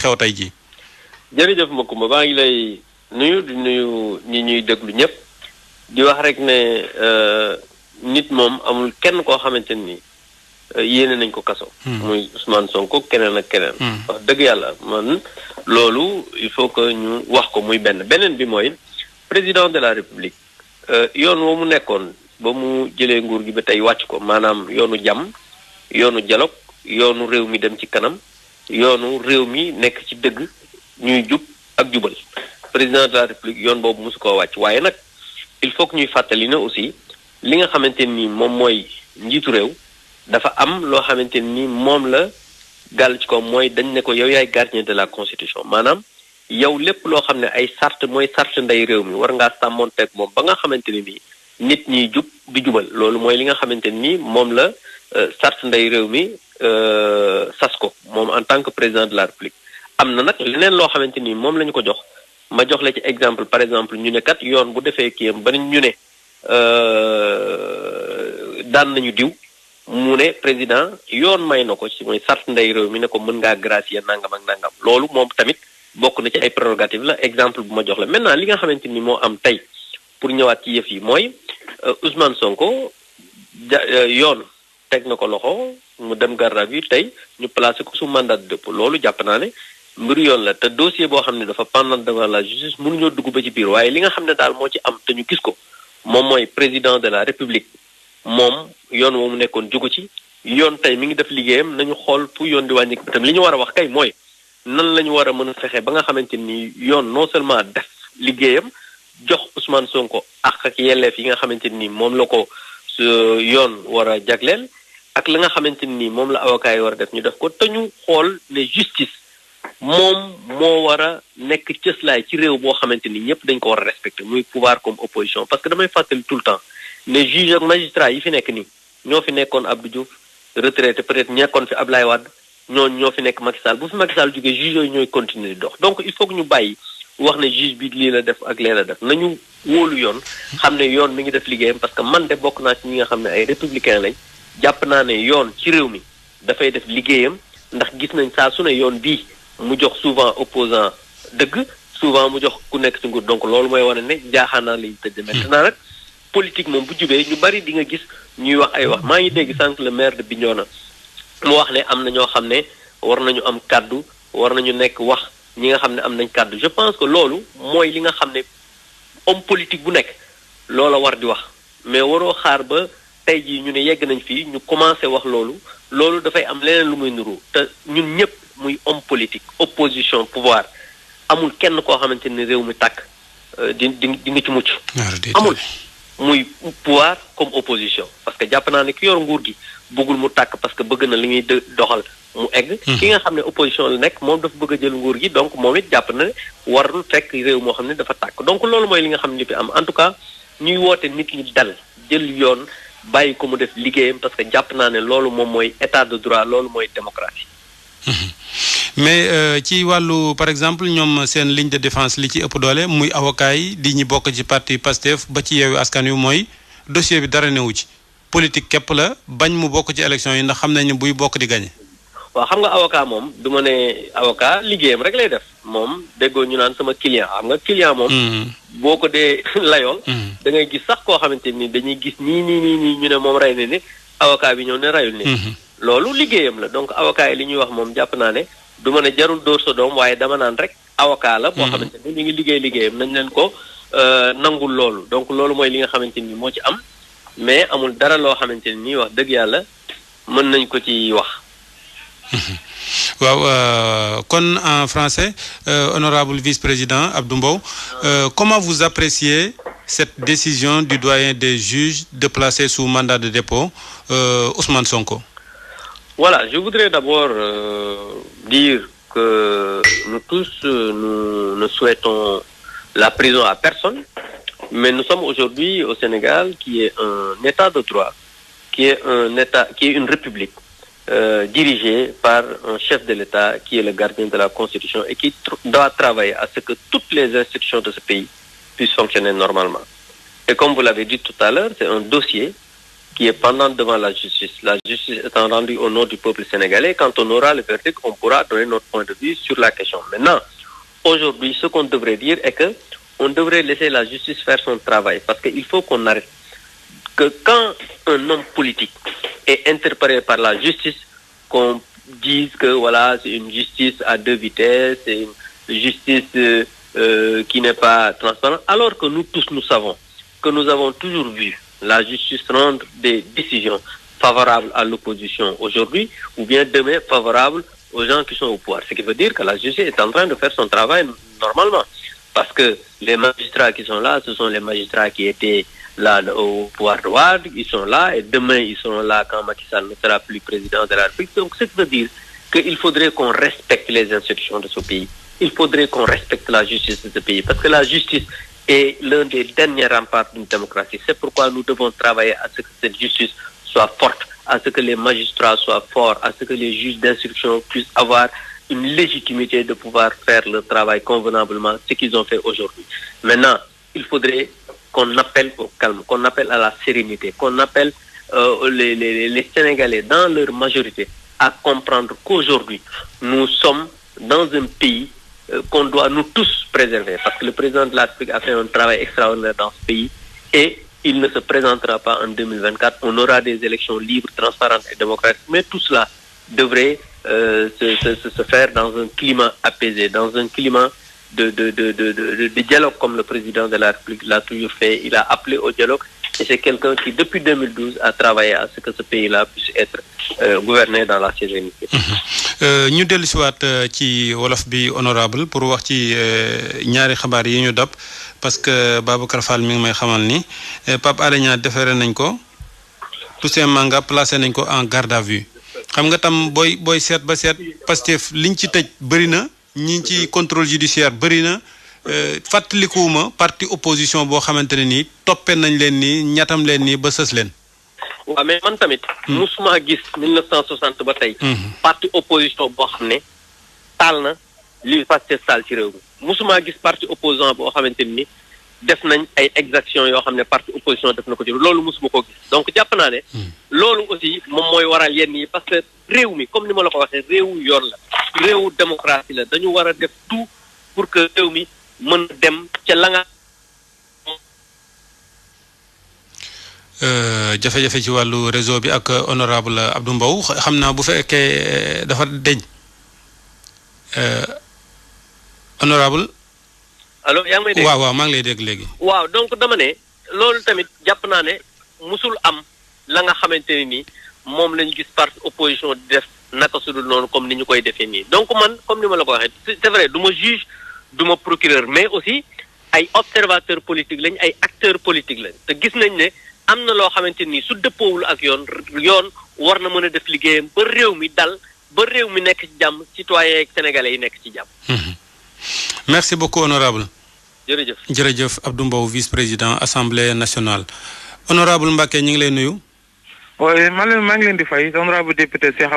xew tey jii. jërëjëf Macoumba maa ngi lay nuyu di nuyu ñi ñuy déglu ñëpp di wax rek ne nit moom amul kenn koo xamante ni yéene nañ ko kaso. muy Ousmane Sonko keneen ak keneen. wax dëgg yàlla man loolu il faut que ñu wax ko muy beneen bi mooy président de la république yoon woo mu nekkoon ba mu jëlee nguur gi ba tey wàcc ko maanaam yoonu jàmm yoonu dialogue yoonu réew mi dem ci kanam yoonu réew mi nekk ci dëgg ñuy jub ak jubal président de la république yoon boobu mosu koo wàcc waaye nag il faut que ñuy fàttali ne aussi li nga xamante ni moom mooy njiitu réew dafa am loo xamante ni moom la gàll ci ko mooy dañ ne ko yow yaay gardien de la constitution maanaam yow lépp loo xam ne ay sart mooy sart ndey réew mi war ngaa sàmmoonteeg moom ba nga xamante ni nii nit ñiy jub di jubal loolu mooy li nga xamante ni moom la sart ndey réew mi sas ko moom en tant que président de la république am na nag leneen loo xamante ni moom la ñu ko jox ma jox la ci exemple par exemple ñu ne kat yoon bu defee kiyam ba ñu ne daan nañu diw mu ne président yoon may na ko ci mooy sart ndey réew mi ne ko mën ngaa gracier nangam ak nangam loolu moom tamit bokk na ci ay prérogative la exemple bu ma jox la maintenant li nga xamante ni moo am tey pour ñëwaat ci yëf yi mooy Ousmane Sonko yoon teg na ko loxo mu dem garde à vue tey ñu placé ko sous mandat de dépôt loolu jàpp naa ne mbiru yoon la te dossier boo xam ne dafa pendant devant la justice mënuñoo dugg ba ci biir waaye li nga xam ne daal moo ci am te ñu gis ko moom mooy président de la république moom yoon woo mu nekkoon jugu ci yoon tey mi ngi def liggéeyam nañu xool fu yoon di wàññi tam li ñu war a wax kay mooy nan la ñu war a mën a fexe ba nga xamante ni yoon non seulement def liggéeyam jox Ousmane Sonko ak yelleef yi nga xamante ni moom la ko yoon war a jagleel ak la nga xamante ni moom la avocat yi war a def ñu def ko te ñu xool ne justice moom moo war a nekk cëslaay ci réew boo xamante ni ñëpp dañ ko war a respecter muy pouvoir comme opposition parce que damay fàttali tout le temps ne juge ak magistrat yi fi nekk nii ñoo fi nekkoon Abdou Diouf retraité peut-être nekkoon fi Ablaye Wade ñoo fi nekk Macky Sall bu fi Macky Sall jógee juge yooyu ñooy continuer di dox donc il faut que ñu bàyyi wax ne juge bi lii la def ak lee la def nañu wóolu yoon xam ne yoon mi ngi def liggéeyam parce que man de bokk naa ci ñi nga xam ne ay républicain lañ jàpp naa ne yoon ci réew mi dafay def liggéeyam ndax gis nañ saa su ne yoon bii mu jox souvent opposant dëgg souvent mu jox ku nekk ci nguur donc loolu mooy wane ne jaaxaanaa lañu tëdd maintenant nag politique moom bu jubee ñu bari di nga gis ñuy wax ay wax maa ngi dégg sànq le maire de Bignona mu wax ne am na ñoo xam ne war nañu am kàddu war nañu nekk wax ñi nga xam ne am nañ kàddu je pense que loolu mooy li nga xam ne homme politique bu nekk loola war di wax mais waroo xaar ba tey jii ñu ne yegg nañ fii ñu commencé wax loolu dafay am leneen lu muy nuru te ñun ñëpp muy homme politique opposition pouvoir amul kenn koo xamante ni réew mi tàkk di nga ci mucc amul muy pouvoir comme opposition parce que jàpp naa ne ki yor nguur gi bëggul mu tàkk parce que bëgg na li ñuy doxal mu egg ki nga xam ne opposition la nekk moom dafa bëgg a jël nguur gi donc moom it jàpp na ne warul fekk réew moo xam ne dafa tàkk donc loolu mooy li nga xam ne li fi am en tout cas ñuy woote nit ñi dal jël yoon bàyyi ko mu def liggéeyam parce que jàpp naa ne loolu moom mooy état de droit loolu mooy démocratie mais ci wàllu par exemple ñoom seen ligne de défense li ci ëpp doole muy avocat yi di ñi bokk ci parti Pastef ba ci Yewwi Askan Wi mooy dossier bi dara newu ci politique képp la bañ mu bokk ci élection yi ndax xam nañ ne buy bokk di gagné. waaw xam nga avocat moom du ma ne avocat liggéeyam rek lay def moom déggoo ñu naan sama client xam nga client moom. boo ko dee layool. da ngay gis sax koo xamante ni dañuy gis nii ñu ne moom rey na ni avocat bi ñëw ne reyul ni loolu liggéeyam la donc avocat yi li ñuy wax moom jàpp naa ne du ma ne jarul dóor sa doom waaye dama naan rek avocat la. boo xamante ni ñu ngi liggéeyam nañ leen ko nangul loolu donc loolu mooy li nga xamante ni moo ci am mais amul dara loo xamante ni wax dëgg yàlla mën nañ ko ci wax. waaw kon en français honorable vice-président Abdou Mbow comment vous appréciez cette décision du doyen des juges de placer sous mandat de dépôt Ousmane Sonko? Voilà, je voudrais d'abord dire que nous tous nous ne souhaitons la prison à personne, mais nous sommes aujourd'hui au Sénégal qui est un état de droit, qui est une république dirigée par un chef de l'État qui est le gardien de la Constitution et qui doit travailler à ce que toutes les institutions de ce pays puissent fonctionner normalement. Et comme vous l'avez dit tout à l'heure, c'est un dossier qui est pendante devant la justice. La justice étant rendue au nom du peuple sénégalais, quand on aura le verdict, on pourra donner notre point de vue sur la question. Maintenant, aujourd'hui, ce qu'on devrait dire est que on devrait laisser la justice faire son travail, parce qu'il faut qu'on arrête que quand un homme politique est interpellé par la justice, qu'on dise que voilà, c'est une justice à deux vitesses, c'est une justice qui n'est pas transparente, alors que nous tous nous savons que nous avons toujours vu la justice rendre des décisions favorables à l'opposition aujourd'hui, ou bien demain favorables aux gens qui sont au pouvoir. Ce qui veut dire que la justice est en train de faire son travail normalement. Parce que les magistrats qui sont là, ce sont les magistrats qui étaient là au pouvoir de Wade, ils sont là, et demain ils seront là quand Macky Sall ne sera plus président de la République. Donc, ce qui veut dire qu'il faudrait qu'on respecte les institutions de ce pays. Il faudrait qu'on respecte la justice de ce pays. Parce que la justice est l'un des derniers remparts d'une démocratie. C'est pourquoi nous devons travailler à ce que cette justice soit forte, à ce que les magistrats soient forts, à ce que les juges d'instruction puissent avoir une légitimité de pouvoir faire le travail convenablement, ce qu'ils ont fait aujourd'hui. Maintenant, il faudrait qu'on appelle au calme, qu'on appelle à la sérénité, qu'on appelle les Sénégalais dans leur majorité à comprendre qu'aujourd'hui, nous sommes dans un pays qu'on doit nous tous préserver, parce que le président de la République a fait un travail extraordinaire dans ce pays et il ne se présentera pas en 2024. On aura des élections libres, transparentes et démocratiques, mais tout cela devrait se faire dans un climat apaisé, dans un climat de dialogue, comme le président de la République l'a toujours fait. Il a appelé au dialogue et c'est quelqu'un qui, depuis 2012, a travaillé à ce que ce pays-là puisse être gouverné dans la sérénité. ñu dellu si waat ci wolof bi honorable pour wax ci ñaari xabaar yi ñu dab parce que Babacar Fall mi ngi may xamal ni Pape Alé Niang déféré nañ ko Toussaint Manga placé nañ ko en garde à vue xam nga tam booy seet ba seet Pastef liñ ci tëj bëri na ñi ci contrôle judiciaire bëri na fàttalikuwuma parti opposition boo xamante ne nii toppee nañ leen nii ñatam leen nii ba sës leen. waaw mais man tamit. musuma gis 1960 ba tey. parti opposition boo xam ne taal na li Pastef taal ci réew mi musuma gis parti opposant boo xamante ni def nañ ay exactions yoo xam ne parti opposition def na ko ci loolu musuma ko gis donc jàpp naa ne. loolu aussi moom mooy waral yenn yi parce que réew mi comme ni ma la ko waxee réewu yoon la réewu démocratie la dañu war a def tout pour que réew mi mën dem ca la nga. jafe-jafe ci wàllu réseau bi ak honorable Abdou Mbow xam naa bu fekkee dafa deñ honorable. allo yaa ngi may dégg waaw maa ngi lay dégg léegi. waaw donc dama ne loolu tamit jàpp naa ne musul am la nga xamante ne ni moom lañu gis parti opposition di def naka su dul noonu comme ni ñu koy defee nii donc man comme ni ma la ko waxee c'est vrai du ma juge du ma procureur mais aussi ay observateurs politiques lañ ay acteurs politiques lañ te gis nañ ne. am na loo xamante ni su dëppoowul ak yoon war na mën a def liggéeyam ba réew mi dal ba réew mi nekk ci jàmm citoyens ak sénégalais yi nekk ci jàmm. merci beaucoup honorable. jërëjëf Abdou Mbow vice-président assemblée nationale. honorable Mbacké ñu ngi lay nuyu. oui maa ngi leen di fay honorable député Cheikh